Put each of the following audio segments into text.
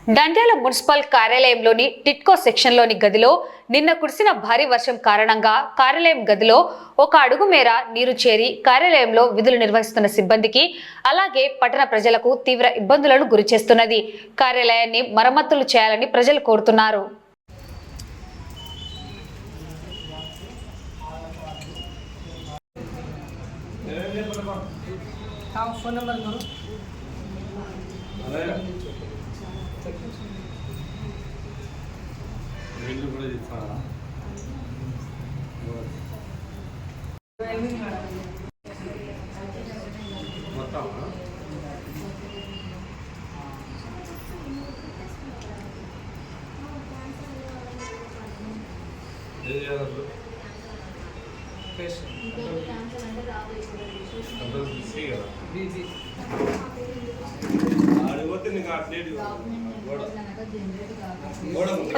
Nandyal municipal కార్యాలయంలోని TIDCO సెక్షన్లోని గదిలో నిన్న కురిసిన భారీ వర్షం కారణంగా కార్యాలయం గదిలో 1 అడుగు మేర నీరు చేరి కార్యాలయంలో విధులు నిర్వహిస్తున్న సిబ్బందికి అలాగే పట్టణ ప్రజలకు తీవ్ర ఇబ్బందులను గురిచేస్తున్నది. కార్యాలయాన్ని మరమ్మతులు చేయాలని ప్రజలు కోరుతున్నారు.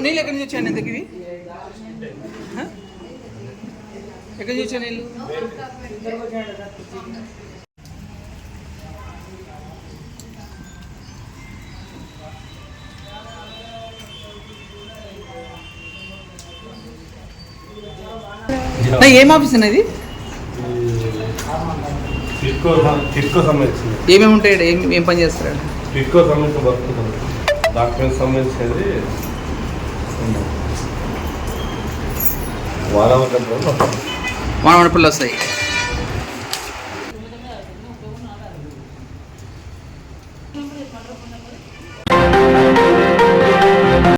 నీళ్ళు ఎక్కడి నుంచి వచ్చాయండి ఇంతకి? ఎక్కడి నుంచి వచ్చా నీళ్ళు? ఏం ఆఫీస్ అన్నది? టిట్కో సంబంధించింది. ఏమేమి ఉంటాయి? ఏం పని చేస్తారు? టిట్కో సంబంధించిన వర్క్ డాక్యుమెంట్స్ సంబంధించేది వానవడపల్లి వస్తాయి.